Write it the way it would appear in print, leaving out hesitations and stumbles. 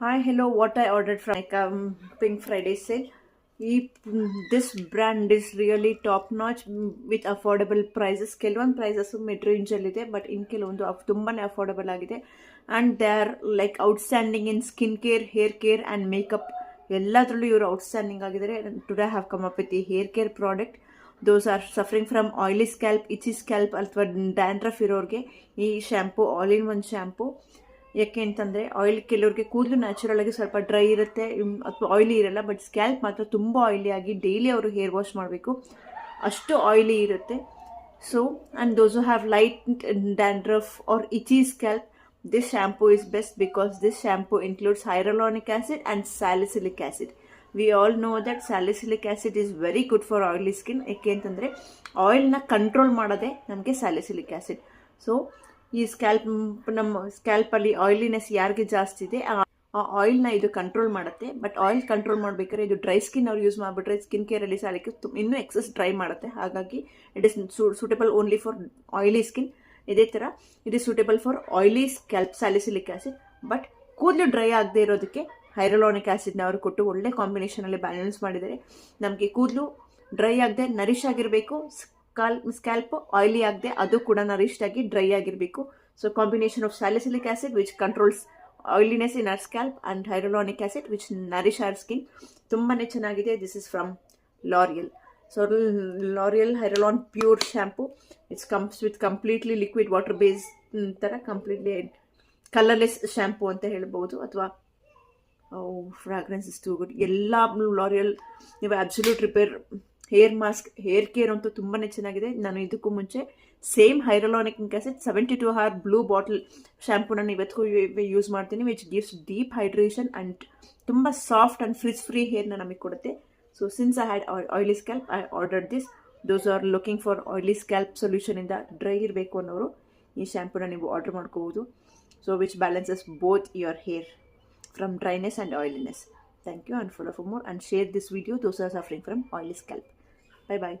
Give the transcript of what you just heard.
Hi, hello. What I ordered from Pink Friday sale. This brand is really top notch with affordable prices. ಕೆಲವೊಂದು prices mid range ಅಲ್ಲಿ ಇದೆ, but in ಕೆಲವೊಂದು ತುಂಬಾನೇ affordable ಆಗಿದೆ. And they are like outstanding in skin care, hair care and makeup. ಎಲ್ಲದರಲ್ಲೂ ಇವರು outstanding ಆಗಿದ್ದಾರೆ. Today have come up with the hair care product. Those are suffering from oily scalp, itchy scalp ಅಥವಾ dandruff ಇರೋರಿಗೆ ಈ shampoo all in one shampoo. ಯಾಕೆ ಅಂತಂದರೆ oil ಕೆಲವ್ರಿಗೆ ಕೂದಲು ನ್ಯಾಚುರಲ್ ಆಗಿ ಸ್ವಲ್ಪ ಡ್ರೈ ಇರುತ್ತೆ ಅಥವಾ ಆಯಿಲಿ ಇರಲ್ಲ, ಬಟ್ ಸ್ಕ್ಯಾಲ್ಪ್ ಮಾತ್ರ ತುಂಬ ಆಯಿಲಿ ಆಗಿ ಡೈಲಿ ಅವರು ಹೇರ್ ವಾಶ್ ಮಾಡಬೇಕು, ಅಷ್ಟು ಆಯಿಲಿ ಇರುತ್ತೆ. So and those who have light dandruff or itchy scalp, this shampoo is best because this shampoo includes hyaluronic acid and salicylic acid. We all know that salicylic acid is very good for oily skin. ಯಾಕೆ ಅಂತಂದರೆ ಆಯಿಲ್ನ control ಮಾಡೋದೇ ನಮಗೆ salicylic acid. So ಈ ನಮ್ಮ ಸ್ಕ್ಯಾಲ್ಪಲ್ಲಿ oiliness ಯಾರಿಗೆ ಜಾಸ್ತಿ ಇದೆ ಆ ಆಯಿಲ್ನ ಇದು ಕಂಟ್ರೋಲ್ ಮಾಡುತ್ತೆ. ಬಟ್ ಆಯಿಲ್ ಕಂಟ್ರೋಲ್ ಮಾಡಬೇಕಾದ್ರೆ ಇದು ಡ್ರೈ ಸ್ಕಿನ್ ಅವ್ರು ಯೂಸ್ ಮಾಡಿಬಿಟ್ರೆ ಸ್ಕಿನ್ ಕೇರಲ್ಲಿ ಸಾಲಕ್ಕೆ ಇನ್ನೂ ಎಕ್ಸಸ್ ಡ್ರೈ ಮಾಡುತ್ತೆ. ಹಾಗಾಗಿ it is suitable only for oily skin. ಇದೇ ಥರ it is suitable for oily scalp salicylic acid. But ಕೂದಲು ಡ್ರೈ ಆಗದೆ ಇರೋದಕ್ಕೆ ಹೈರಲಾನಿಕ್ ಆಸಿಡ್ನ ಅವರು ಕೊಟ್ಟು ಒಳ್ಳೆ ಕಾಂಬಿನೇಷನಲ್ಲಿ ಬ್ಯಾಲೆನ್ಸ್ ಮಾಡಿದ್ದಾರೆ. ನಮಗೆ ಕೂದಲು ಡ್ರೈ ಆಗದೆ ನರಿಶ್ ಆಗಿರಬೇಕು, ಸ್ಕ್ಯಾಲ್ಪ್ ಆಯಿಲಿ ಆಗದೆ ಅದು ಕೂಡ ನರಿಶ್ಡ್ ಆಗಿ ಡ್ರೈ ಆಗಿರಬೇಕು. So combination of salicylic acid which controls oiliness in our scalp and hyaluronic acid which nourish our skin. ತುಂಬಾ ಚೆನ್ನಾಗಿದೆ. This is from L'Oreal. So L'Oreal hyaluron pure shampoo. It's comes with completely liquid water base ಥರ completely colourless shampoo ಅಂತ ಹೇಳ್ಬೋದು. ಅಥವಾ fragrance is too good. ಎಲ್ಲ L'Oreal ನೀವು absolute repair hair mask, hair care ಅಂತೂ ತುಂಬಾ ಚೆನ್ನಾಗಿದೆ. ನಾನು ಇದಕ್ಕೂ ಮುಂಚೆ same hyaluronic acid 72 hour blue bottle ಶಾಂಪೂನ ನಾನು ಇವತ್ತಿಗೂ ಯೂಸ್ ಮಾಡ್ತೀನಿ, which gives deep hydration and ತುಂಬ ಸಾಫ್ಟ್ ಆ್ಯಂಡ್ ಫ್ರಿಜ್ ಫ್ರೀ ಹೇರ್ನ ನಮಗೆ ಕೊಡುತ್ತೆ. So since I had oily scalp I ordered this. Those are looking for oily scalp ಸೊಲ್ಯೂಷನಿಂದ dry ಇರಬೇಕು ಅನ್ನೋರು ಈ ಶಾಂಪೂನ ನೀವು ಆರ್ಡರ್ ಮಾಡ್ಕೋಬೋದು. So which balances both your hair from dryness and oiliness. Thank you and follow for more and share this video those are suffering from oily scalp. Bye bye.